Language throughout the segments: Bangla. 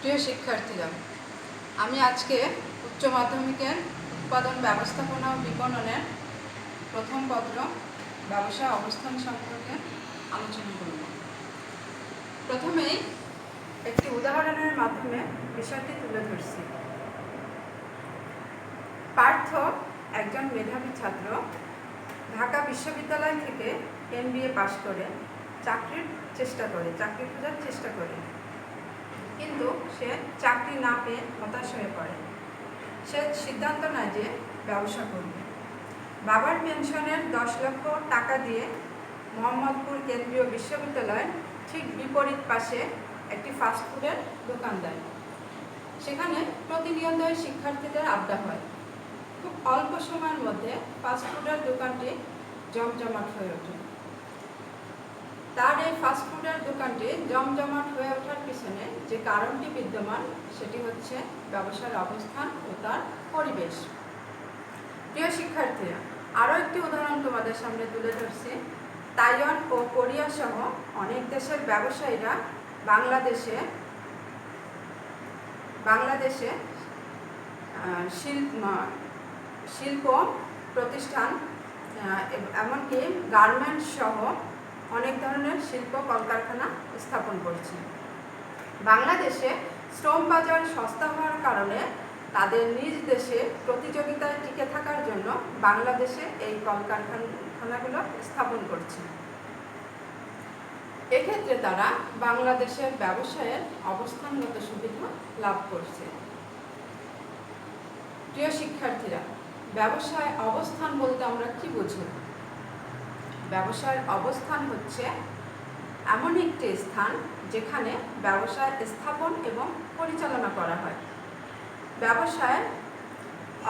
প্রিয় শিক্ষার্থীরা, আমি আজকে উচ্চ মাধ্যমিকের উৎপাদন ব্যবস্থাপনা ও বিপণনের প্রথম পত্র ব্যবসা অবস্থান সম্পর্কে আলোচনা করব। প্রথমেই একটি উদাহরণের মাধ্যমে বিষয়টি তুলে ধরছি। পার্থ একজন মেধাবী ছাত্র, ঢাকা বিশ্ববিদ্যালয় থেকে MBA পাশ করে চাকরি খোঁজার চেষ্টা করে, কিন্তু সে চাকরি না পেয়ে হতাশ হয়ে পড়ে। সে সিদ্ধান্ত নেয় যে ব্যবসা করবে। বাবার পেনশনের 10 লক্ষ টাকা দিয়ে মোহাম্মদপুর কেন্দ্রীয় বিশ্ববিদ্যালয়ের ঠিক বিপরীত পাশে একটি ফাস্টফুডের দোকান দেয়। সেখানে প্রতিনিয়তই শিক্ষার্থীদের আড্ডা হয়। খুব অল্প সময়ের মধ্যে ফাস্টফুডের দোকানটি জমজমাট হয়ে ওঠে। তার এই ফাস্টফুডের দোকানটি জমজমাট হয়ে ওঠার পিছনে যে কারণটি বিদ্যমান, সেটি হচ্ছে ব্যবসার অবস্থান ও তার পরিবেশ। প্রিয় শিক্ষার্থীরা, আরও একটি উদাহরণ তোমাদের সামনে তুলে ধরছি। তাইওয়ান ও কোরিয়া সহ অনেক দেশের ব্যবসায়ীরা বাংলাদেশে শিল্প প্রতিষ্ঠান, এমনকি গার্মেন্টস সহ অনেক ধরনের শিল্প কলকারখানা স্থাপন করছে। বাংলাদেশে শ্রম বাজার সস্তা হওয়ার কারণে তাদের নিজ দেশে প্রতিযোগিতায় টিকে থাকার জন্য বাংলাদেশে এই কলকারখানাগুলো স্থাপন করছে। এক্ষেত্রে তারা বাংলাদেশের ব্যবসায়ের অবস্থানগত সুবিধা লাভ করছে। প্রিয় শিক্ষার্থীরা, ব্যবসায় অবস্থান বলতে আমরা কি বুঝি? ব্যবসায়ের অবস্থান হচ্ছে এমন একটি স্থান যেখানে ব্যবসায় স্থাপন এবং পরিচালনা করা হয়। ব্যবসায়ের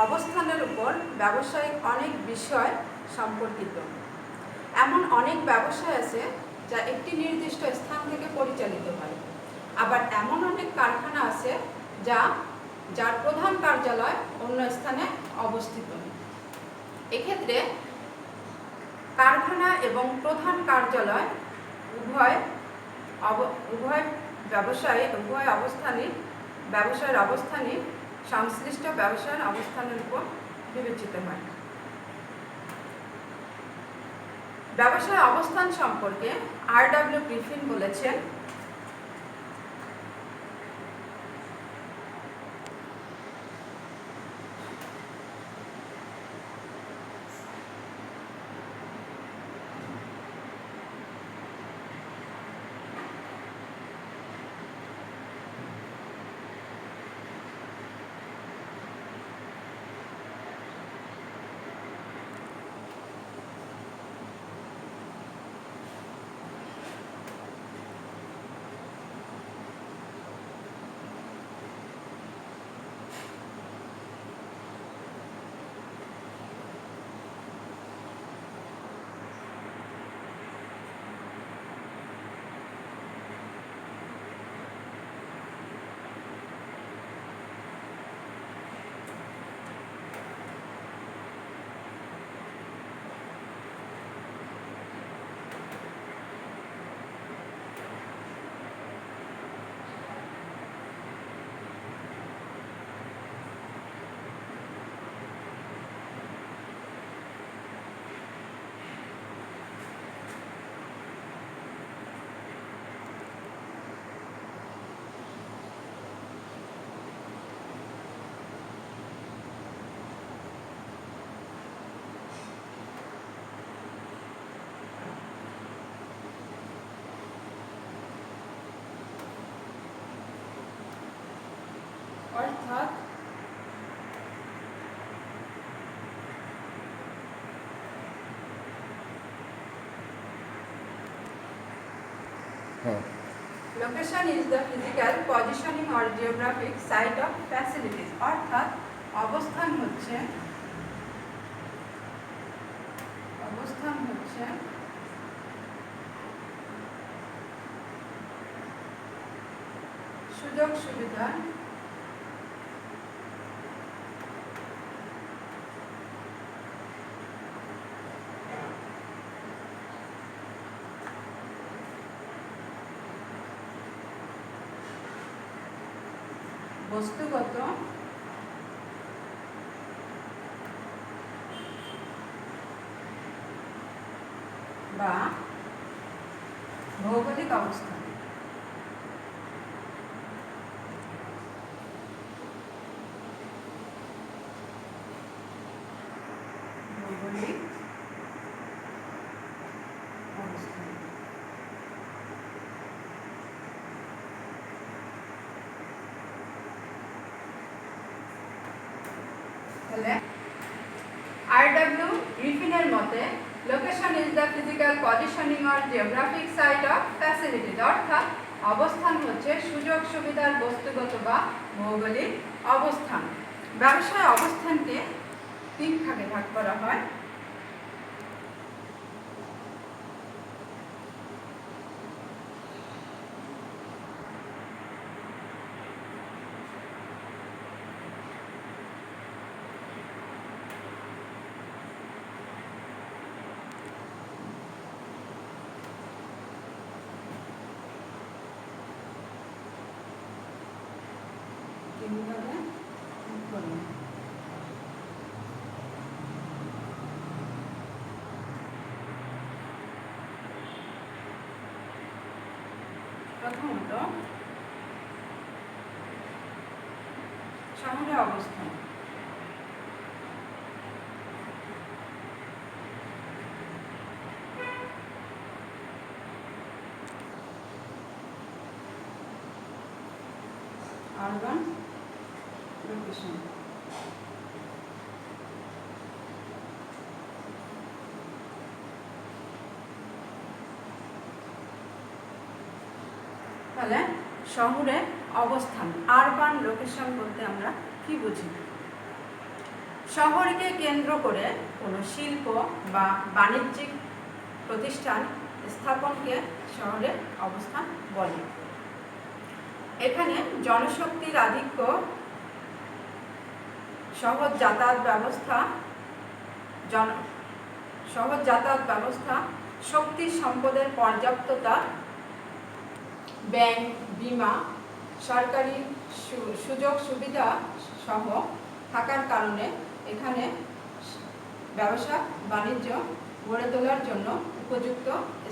অবস্থানের উপর ব্যবসায়িক অনেক বিষয় সম্পর্কিত। এমন অনেক ব্যবসায় আছে যা একটি নির্দিষ্ট স্থান থেকে পরিচালিত হয়। আবার এমন অনেক কারখানা আছে যার প্রধান কার্যালয় অন্য স্থানে অবস্থিত। এক্ষেত্রে কারখানা এবং প্রধান কার্যালয় উভয় ব্যবসায়ের অবস্থানই সংশ্লিষ্ট ব্যবসায়ের অবস্থানের উপর বিবেচিত হয়। ব্যবসায় অবস্থান সম্পর্কে R.W. গ্রিফিন বলেছেন, অর্থাৎ location is the physical positioning or geographic site of facilities. অর্থাৎ অবস্থান হচ্ছে সুযোগ সুবিধা বস্তুগত বা ভৌগোলিক অবস্থান। ভৌগোলিক অবস্থান। তাহলে R.W. গ্রিফিনের মতে location is the physical positioning or geographic site of facilities, অর্থাৎ অবস্থান হচ্ছে সুযোগ সুবিধার বস্তুগত বা ভৌগোলিক অবস্থান। ব্যবসায় অবস্থানকে 3 ভাগে ভাগ করা হয়। প্রথমত শহরে অবস্থান। Urban location. তাহলে শহরে অবস্থান, আরবান লোকেশন বলতে আমরা কি বুঝি? শহরকে কেন্দ্র করে কোনো শিল্প বা বাণিজ্যিক প্রতিষ্ঠান স্থাপনকে শহরে অবস্থান বলে। এখানে জনশক্তির আধিক্য, সহজ যাতায়াত ব্যবস্থা, শক্তি সম্পদের পর্যাপ্ততা, ব্যাংক, বীমা, সরকারি সুযোগ সুবিধা সহ থাকার কারণে এখানে ব্যবসা বাণিজ্য গড়ে তোলার জন্য উপযুক্ত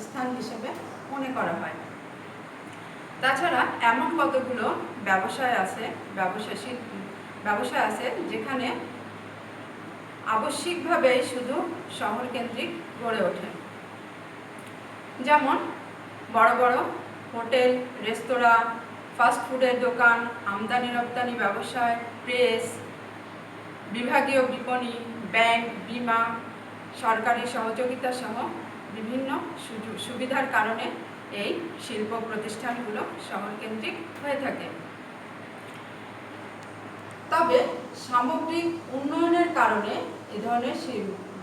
স্থান হিসেবে মনে করা হয়। তাছাড়া এমন কতগুলো ব্যবসায় আছে যেখানে আবশ্যিকভাবে শুধু শহর কেন্দ্রিক গড়ে ওঠে, যেমন বড় বড় হোটেল, রেস্তোরাঁ, ফাস্টফুডের দোকান, আমদানি রপ্তানি ব্যবসায়, প্রেস, বিভাগীয় বিপণী, ব্যাংক, বীমা, সরকারি সহযোগিতা সহ বিভিন্ন সুবিধার কারণে এই শিল্প প্রতিষ্ঠানগুলো শহরকেন্দ্রিক হয়ে থাকে। তবে সামগ্রিক উন্নয়নের কারণে এ ধরনের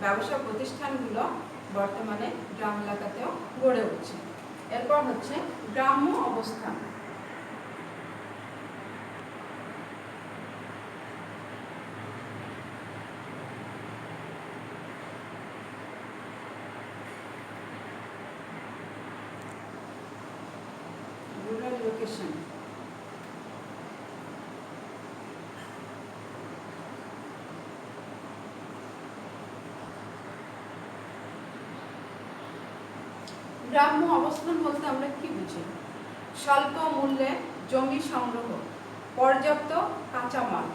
ব্যবসা প্রতিষ্ঠানগুলো বর্তমানে গ্রাম এলাকাতেও গড়ে উঠছে। এরপর হচ্ছে গ্রাম্য অবস্থান। Rural location. গ্রাম্য অবস্থান বলতে আমরা কি বুঝি? স্বল্প মূল্যে জমি সংগ্রহ, পর্যাপ্ত কাঁচামাল,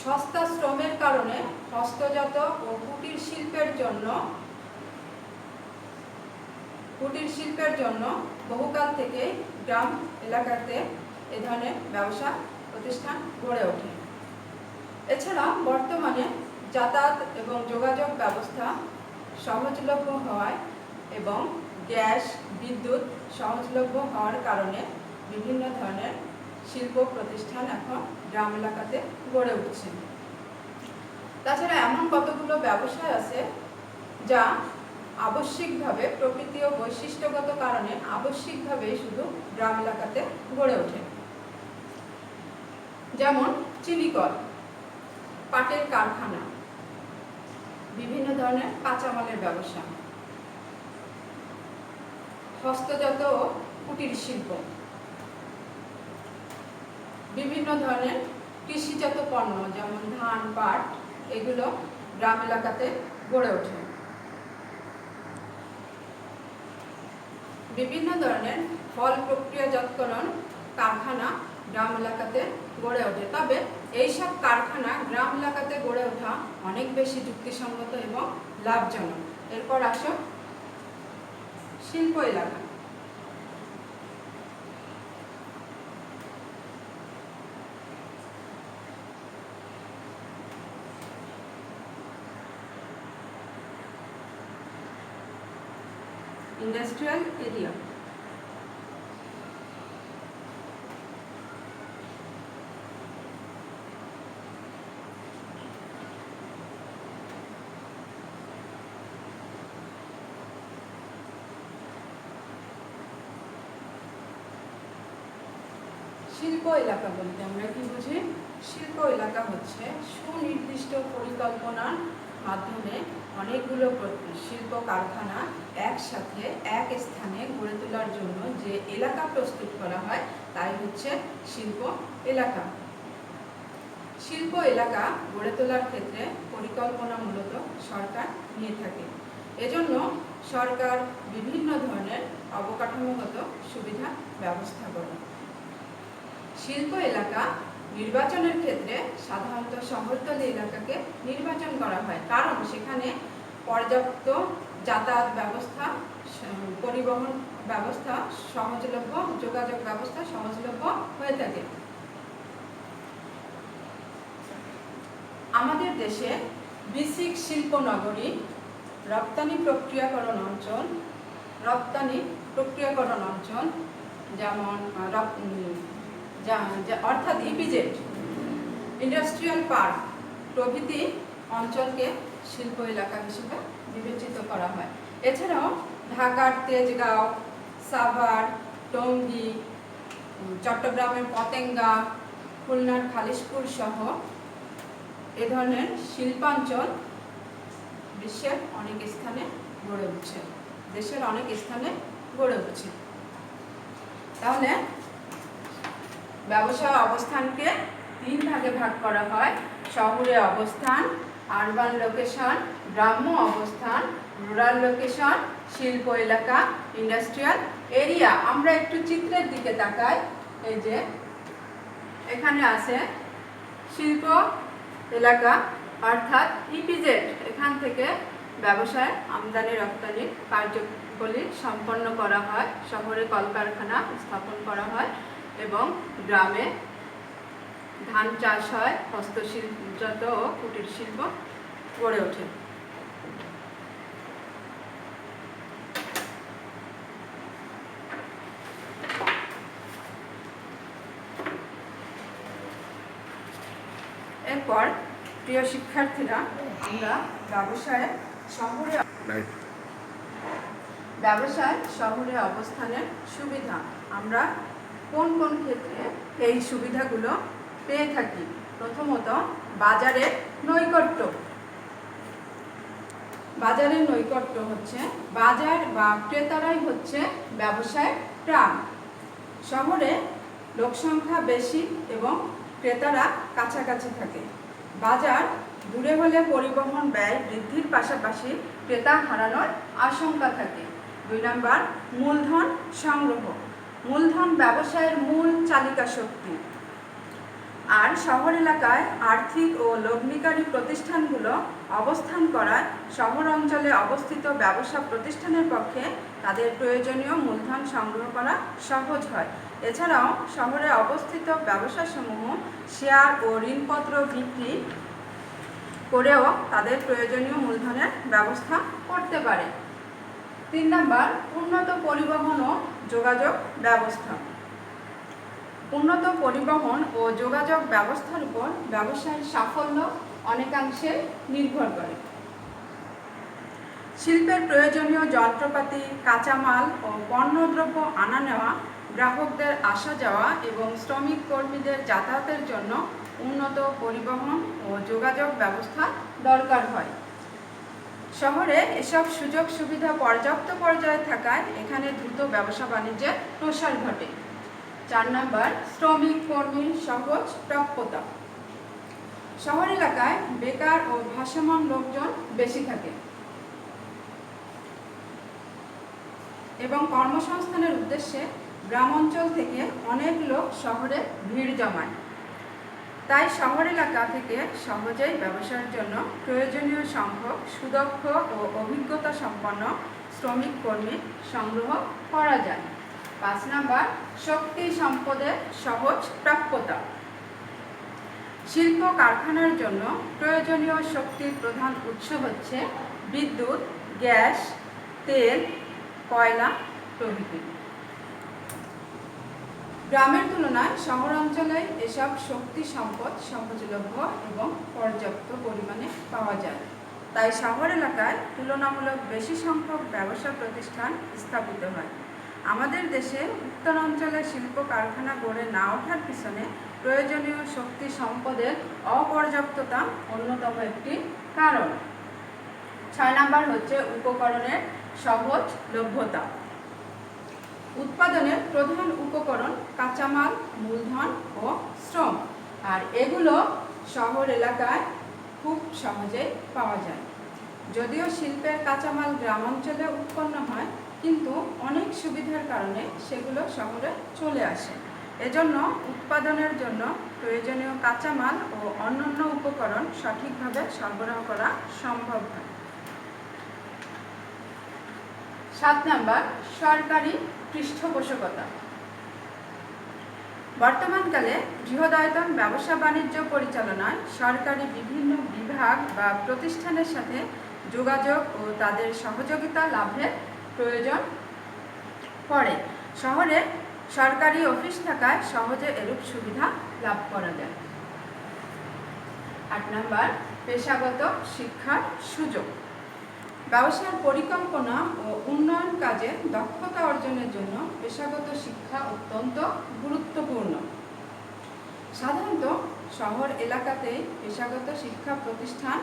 সস্তা শ্রমের কারণে হস্তজাত ও কুটির শিল্পের জন্য বহুকাল থেকে গ্রাম এলাকাতে এ ধরনের ব্যবসা প্রতিষ্ঠান গড়ে ওঠে। এছাড়া বর্তমানে যাতায়াত এবং যোগাযোগ ব্যবস্থা সহজলভ্য হওয়ায় এবং গ্যাস, বিদ্যুৎ সহজলভ্য হওয়ার কারণে বিভিন্ন ধরনের শিল্প প্রতিষ্ঠান এখন গ্রাম এলাকাতে গড়ে উঠছে। তাছাড়া এমন কতগুলো ব্যবসায় আছে যা আবশ্যিকভাবে প্রকৃতি ও বৈশিষ্ট্যগত কারণে আবশ্যিকভাবে শুধু গ্রাম এলাকাতে গড়ে ওঠে, যেমন চিনিকল, পাটের কারখানা, বিভিন্ন ধরনের কাঁচামালের ব্যবসা, হস্তজাত ও কুটির শিল্প, বিভিন্ন ধরনের কৃষিজাত পণ্য যেমন ধান, পাট এগুলো গ্রাম এলাকাতে গড়ে ওঠে। বিভিন্ন ধরনের ফল প্রক্রিয়াজাতকরণ কারখানা গ্রাম এলাকাতে গড়ে ওঠে। তবে এইসব কারখানা গ্রাম এলাকাতে গড়ে ওঠা অনেক বেশি যুক্তিসঙ্গত এবং লাভজনক। এরপর আসো শিল্প এলাকা। Industrial area. শিল্প এলাকা বলতে আমরা কি বুঝি? শিল্প এলাকা হচ্ছে সুনির্দিষ্ট পরিকল্পনার মাধ্যমে অনেকগুলো শিল্প কারখানা একসাথে এক স্থানে গড়ে তোলার জন্য যে এলাকা প্রস্তুত করা হয় তাই হচ্ছে শিল্প এলাকা। শিল্প এলাকা গড়ে তোলার ক্ষেত্রে পরিকল্পনা মূলত সরকার নিয়ে থাকে। এজন্য সরকার বিভিন্ন ধরনের অবকাঠামোগত সুবিধা ব্যবস্থা করে। শিল্প এলাকা নির্বাচনের ক্ষেত্রে সাধারণত শহরতলি এলাকাকে নির্বাচন করা হয়, কারণ সেখানে পর্যাপ্ত যাতায়াত ব্যবস্থা, পরিবহন ব্যবস্থা সহজলভ্য, যোগাযোগ ব্যবস্থা সহজলভ্য হয়ে থাকে। আমাদের দেশে বিসিক শিল্প নগরী, রপ্তানি প্রক্রিয়াকরণ অঞ্চল যেমন অর্থাৎ ইপিজেড, ইন্ডাস্ট্রিয়াল পার্ক প্রভৃতি অঞ্চলকে শিল্প এলাকা হিসেবে বিবেচিত করা হয়। এছাড়াও ঢাকার তেজগাঁও, সাভার, টঙ্গী, চট্টগ্রামের পতেঙ্গা, খুলনার খালিশপুর সহ এ ধরনের শিল্পাঞ্চল বিশ্বের অনেক স্থানে গড়ে উঠছে, দেশের অনেক স্থানে গড়ে উঠছে। তাহলে ব্যবসা অবস্থানকে 3 ভাগে ভাগ করা হয়: শহুরে অবস্থান, আরবান লোকেশন, গ্রাম্য অবস্থান, রুরাল লোকেশন, শিল্প এলাকা, ইন্ডাস্ট্রিয়াল এরিয়া। আমরা একটু চিত্রের দিকে তাকাই। এই যে এখানে আছে শিল্প এলাকা অর্থাৎ ইপিজেড। এখান থেকে ব্যবসায় আমদানি রপ্তানি কার্যকলাপ সম্পন্ন করা হয়, শহরে কলকারখানা স্থাপন করা হয় এবং গ্রামে ধান চাষ হয়, হস্তশিল্পজাত ও কুটির শিল্প গড়ে ওঠে। এরপর প্রিয় শিক্ষার্থীরা, আমরা ব্যবসায় শহরে অবস্থানের সুবিধা, আমরা কোন কোন ক্ষেত্রে এই সুবিধাগুলো পেয়ে থাকি। প্রথমত, বাজারের নৈকট্য। বাজারের নৈকট্য হচ্ছে বাজার বা ক্রেতারাই হচ্ছে ব্যবসায়ের প্রাণ। শহরে লোকসংখ্যা বেশি এবং ক্রেতারা কাছাকাছি থাকে। বাজার দূরে হলে পরিবহন ব্যয় বৃদ্ধির পাশাপাশি ক্রেতা হারানোর আশঙ্কা থাকে। 2 নম্বর, মূলধন সংগ্রহ। মূলধন ব্যবসায়ের মূল চালিকা শক্তি। আর শহর এলাকায় আর্থিক ও লগ্নিকারী প্রতিষ্ঠানগুলো অবস্থান করায় শহর অঞ্চলে অবস্থিত ব্যবসা প্রতিষ্ঠানের পক্ষে তাদের প্রয়োজনীয় মূলধন সংগ্রহ করা সহজ হয়। এছাড়াও শহরে অবস্থিত ব্যবসাসমূহ শেয়ার ও ঋণপত্র বিক্রি করেও তাদের প্রয়োজনীয় মূলধনের ব্যবস্থা করতে পারে। 3 নম্বর, উন্নত পরিবহন ও যোগাযোগ ব্যবস্থা। উন্নত পরিবহন ও যোগাযোগ ব্যবস্থার উপর ব্যবসায়ের সাফল্য অনেকাংশে নির্ভর করে। শিল্পের প্রয়োজনীয় যন্ত্রপাতি, কাঁচামাল ও পণ্যদ্রব্য আনা নেওয়া, গ্রাহকদের আসা যাওয়া এবং শ্রমিক কর্মীদের যাতায়াতের জন্য উন্নত পরিবহন ও যোগাযোগ ব্যবস্থা দরকার হয়। শহরে এসব সুযোগ সুবিধা পর্যাপ্ত পর্যায়ে থাকায় এখানে দ্রুত ব্যবসা বাণিজ্যের প্রসার ঘটে। 4 নম্বর, শ্রমিক কর্মীর সহজ প্রাপ্যতা। শহর এলাকায় বেকার ও ভাসমান লোকজন বেশি থাকে এবং কর্মসংস্থানের উদ্দেশ্যে গ্রাম অঞ্চল থেকে অনেক লোক শহরে ভিড় জমায়। তাই শহর এলাকা থেকে সহজেই ব্যবসার জন্য প্রয়োজনীয় সংখ্যক সুদক্ষ ও অভিজ্ঞতা সম্পন্ন শ্রমিক কর্মী সংগ্রহ করা যায়। 5 নাম্বার, শক্তি সম্পদের সহজ প্রাপ্যতা। শিল্প কারখানার জন্য প্রয়োজনীয় শক্তির প্রধান উৎস হচ্ছে বিদ্যুৎ, গ্যাস, তেল, কয়লা প্রভৃতি। গ্রামের তুলনায় শহরাঞ্চলে এসব শক্তি সম্পদ সহজলভ্য এবং পর্যাপ্ত পরিমাণে পাওয়া যায়। তাই শহর এলাকায় তুলনামূলক বেশি সংখ্যক ব্যবসা প্রতিষ্ঠান স্থাপিত হয়। আমাদের দেশে উত্তরাঞ্চলে শিল্প কারখানা গড়ে না ওঠার পিছনে প্রয়োজনীয় শক্তি সম্পদের অপর্যাপ্ততা অন্যতম একটি কারণ। 6 নাম্বার হচ্ছে উপকরণের সহজলভ্যতা। উৎপাদনের প্রধান উপকরণ কাঁচামাল, মূলধন ও শ্রম, আর এগুলো শহর এলাকায় খুব সহজেই পাওয়া যায়। যদিও শিল্পের কাঁচামাল গ্রামাঞ্চলে উৎপন্ন হয়, কিন্তু অনেক সুবিধার কারণে সেগুলো শহরে চলে আসে। এজন্য উৎপাদনের জন্য প্রয়োজনীয় কাঁচামাল ও অন্যান্য উপকরণ সঠিকভাবে সরবরাহ করা সম্ভব হয়। 7 নাম্বার, সরকারি পৃষ্ঠপোষকতা। বর্তমানকালে বৃহদায়তন ব্যবসা বাণিজ্য পরিচালনায় সরকারি বিভিন্ন বিভাগ বা প্রতিষ্ঠানের সাথে যোগাযোগ ও তাদের সহযোগিতা লাভের প্রয়োজন পড়ে। শহরে সরকারি অফিস থাকায় সহজে এরূপ সুবিধা লাভ করা যায়। 8 নাম্বার, পেশাগত শিক্ষার সুযোগ। ব্যবসার পরিকল্পনা ও উন্নয়ন কাজে দক্ষতা অর্জনের জন্য পেশাগত শিক্ষা অত্যন্ত গুরুত্বপূর্ণ। সাধারণত শহর এলাকাতেই পেশাগত শিক্ষা প্রতিষ্ঠান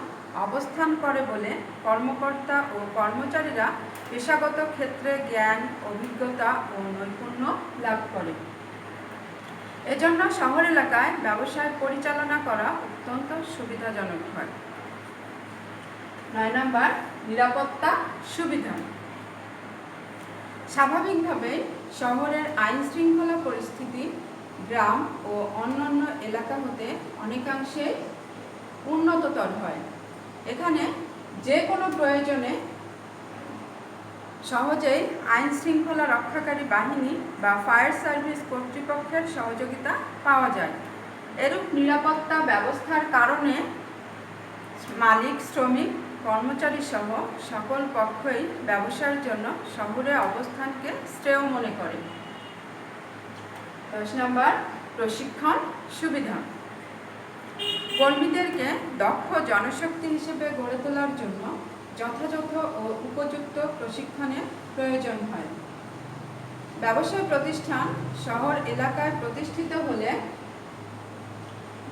অবস্থান করে বলে কর্মকর্তা ও কর্মচারীরা পেশাগত ক্ষেত্রে জ্ঞান, অভিজ্ঞতা ও নৈপুণ্য লাভ করে। এজন্য শহর এলাকায় ব্যবসায় পরিচালনা করা অত্যন্ত সুবিধাজনক হয়। 9 নাম্বার, নিরাপত্তা সুবিধা। স্বাভাবিকভাবেই শহরের আইন শৃঙ্খলা পরিস্থিতি গ্রাম ও অন্যান্য এলাকা হতে অনেকাংশে উন্নততর হয়। এখানে যে কোনো প্রয়োজনে সহজেই আইন শৃঙ্খলা রক্ষাকারী বাহিনী বা ফায়ার সার্ভিস কর্তৃপক্ষের সহযোগিতা পাওয়া যায়। এরূপ নিরাপত্তা ব্যবস্থার কারণে মালিক, শ্রমিক, কর্মচারী সহ সকল পক্ষই ব্যবসার জন্য শহরে অবস্থানকে শ্রেয় মনে করে। 10 নাম্বার, প্রশিক্ষণ সুবিধা। কর্মীদেরকে দক্ষ জনশক্তি হিসেবে গড়ে তোলার জন্য যথাযথ ও উপযুক্ত প্রশিক্ষণের প্রয়োজন হয়। ব্যবসায় প্রতিষ্ঠান শহর এলাকায় প্রতিষ্ঠিত হলে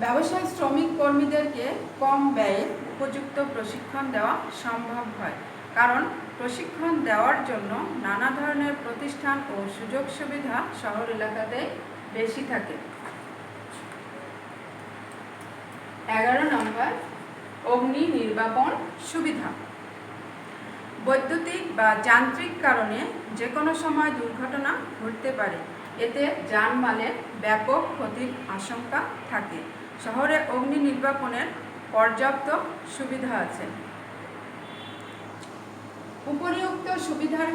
ব্যবসায় শ্রমিক কর্মীদেরকে কম ব্যয়ে উপযুক্ত প্রশিক্ষণ দেওয়া সম্ভব হয়, কারণ প্রশিক্ষণ দেওয়ার জন্য নানা ধরনের প্রতিষ্ঠান ও সুযোগ সুবিধা শহর এলাকাতে বেশি থাকে। 11 নম্বর, অগ্নি নির্বাপন সুবিধা। বৈদ্যুতিক বা যান্ত্রিক কারণে যে কোনো সময় দুর্ঘটনা ঘটতে পারে, এতে জানমালের ব্যাপক ক্ষতির আশঙ্কা থাকে। শহরে অগ্নি নির্বাপনের পর্যাপ্ত সুবিধা আছে। উপরিউক্ত সুবিধার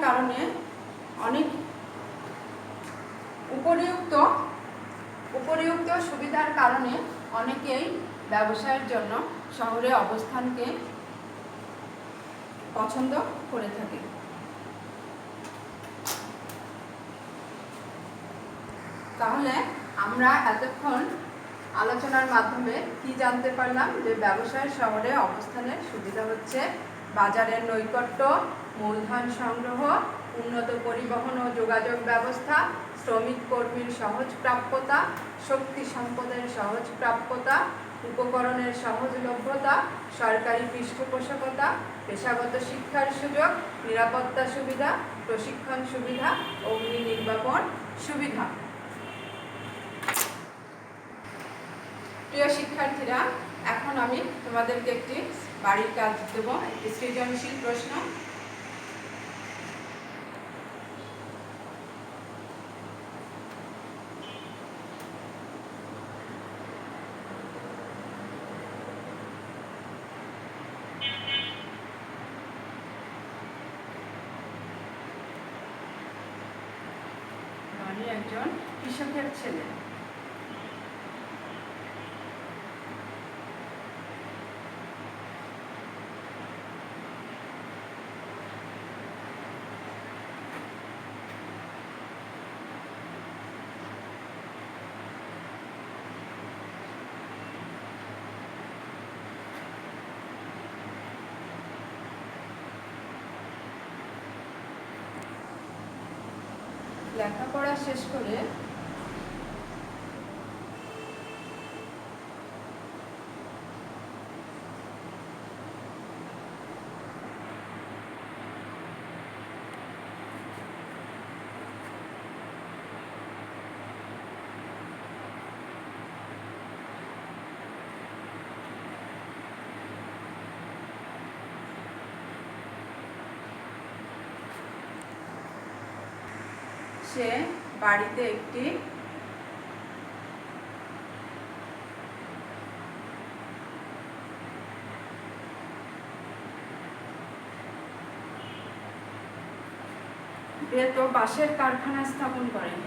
কারণে অনেকেই ব্যবসায়ের জন্য শহরে অবস্থানকে পছন্দ করে থাকে। তাহলে আমরা এতক্ষণ আলোচনার মাধ্যমে কি জানতে পারলাম, যে ব্যবসায় শহরে অবস্থানের সুবিধা হচ্ছে বাজারের নৈকট্য, মূলধন সংগ্রহ, উন্নত পরিবহন ও যোগাযোগ ব্যবস্থা, শ্রমিক কর্মীর সহজ প্রাপ্যতা, শক্তি সম্পদের সহজ প্রাপ্যতা, উপকরণের সহজলভ্যতা, সরকারি পৃষ্ঠপোষকতা, পেশাগত শিক্ষার সুযোগ, নিরাপত্তা সুবিধা, প্রশিক্ষণ সুবিধা, অগ্নি নির্বাপন সুবিধা। প্রিয় শিক্ষার্থীরা, এখন আমি তোমাদেরকে একটি বাড়ির কাজ দেব, একটি সৃজনশীল প্রশ্ন। বাড়ির একজন কৃষকের ছেলে। লেখাপড়া শেষ করে সে বাড়িতে একটি বৃহৎ বাঁশের কারখানা স্থাপন করেন।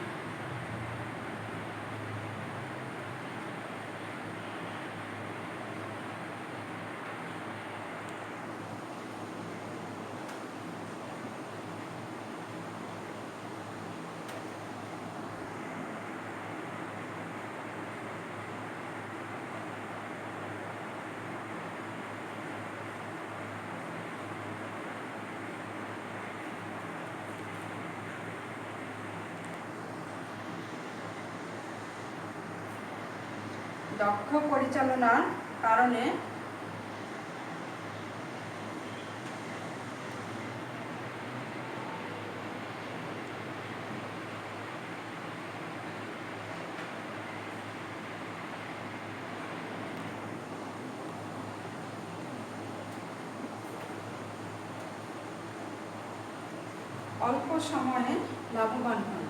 দক্ষ পরিচালনার কারণে অল্প সময়ে লাভবান হন।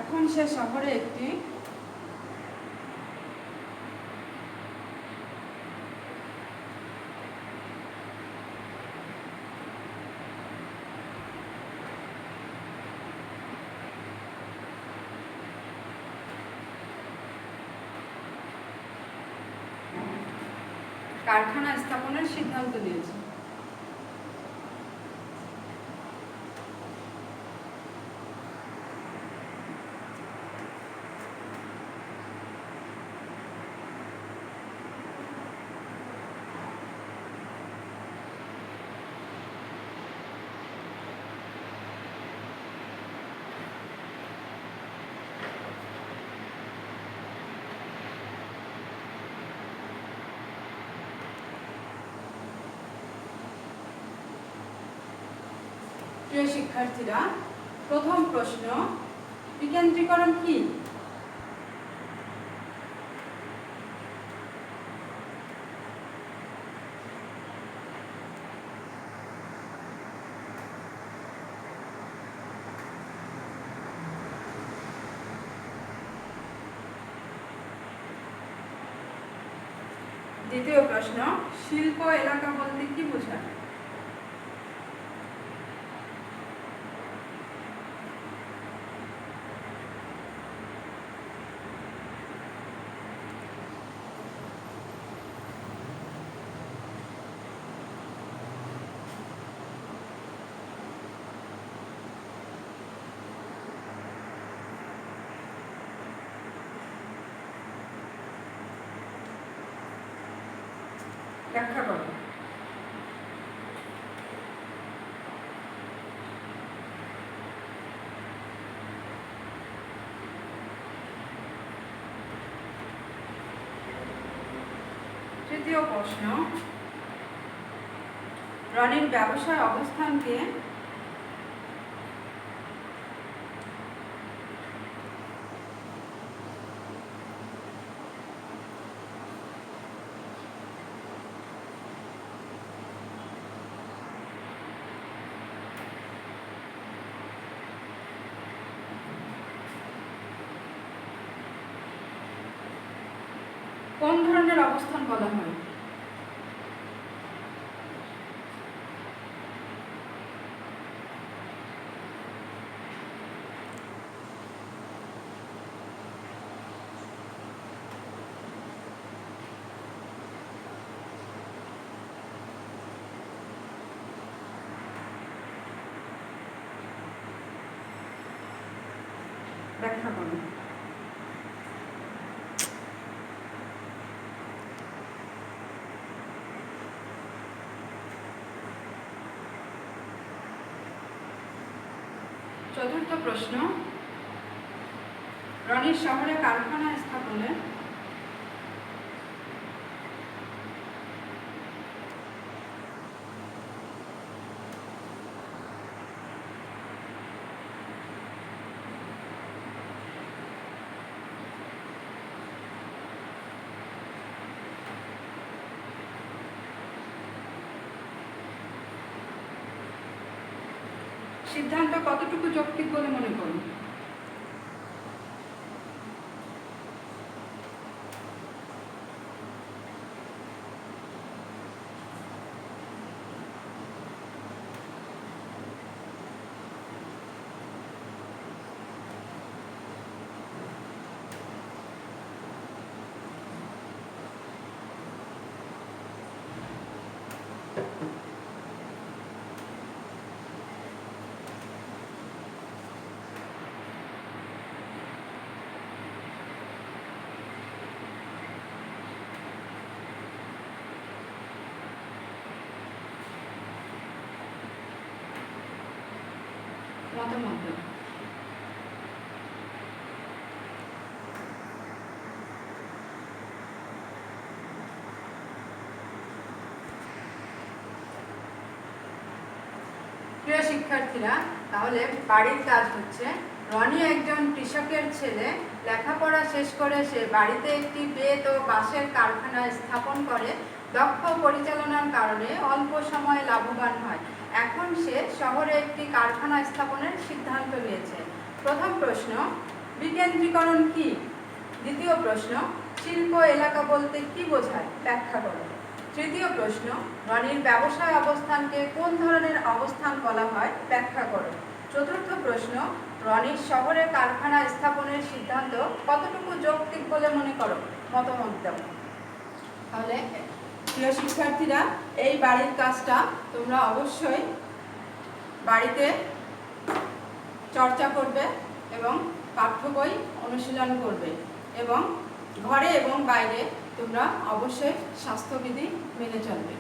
এখন সে শহরে একটি কারখানা স্থাপনের সিদ্ধান্ত নিয়েছে। প্রিয় শিক্ষার্থীরা, প্রথম প্রশ্ন, বিকেন্দ্রীকরণ কি? দ্বিতীয় প্রশ্ন, শিল্প এলাকা বলতে কি বোঝায়? ব্যাখ্যা করো। তৃতীয় প্রশ্ন, রনির ব্যবসায় অবস্থানকে কোন ধরনের অবস্থান বলা হয়? ব্যাখ্যা করুন। চতুর্থ প্রশ্ন, রনির শহরে কারখানা স্থাপনে সিদ্ধান্ত কতটুকু যৌক্তিক বলে মনে করুন? মতামত দেন। প্রিয় শিক্ষার্থীরা, তাহলে বাড়ির কাজ হচ্ছে, রনি একজন কৃষকের ছেলে, লেখাপড়া শেষ করে সে বাড়িতে একটি বেত ও বাঁশের কারখানা স্থাপন করে দক্ষ পরিচালনার কারণে অল্প সময়ে লাভবান হয়। এখন সে শহরে একটি কারখানা স্থাপনের সিদ্ধান্ত নিয়েছে। প্রথম প্রশ্ন, বিকেন্দ্রীকরণ কি? দ্বিতীয় প্রশ্ন, শিল্প এলাকা বলতে কি বোঝায়? ব্যাখ্যা করো। তৃতীয় প্রশ্ন, রনির ব্যবসায় অবস্থানকে কোন ধরনের অবস্থান বলা হয়? ব্যাখ্যা করো। চতুর্থ প্রশ্ন, রনির শহরে কারখানা স্থাপনের সিদ্ধান্ত কতটুকু যৌক্তিক বলে মনে করো? মতামত দাও। তাহলে প্রিয় শিক্ষার্থীরা, এই বাড়ির কাজটা তোমরা অবশ্যই বাড়িতে চর্চা করবে এবং পাঠ্য বই অনুশীলন করবে এবং ঘরে এবং বাইরে তোমরা অবশ্যই স্বাস্থ্যবিধি মেনে চলবে।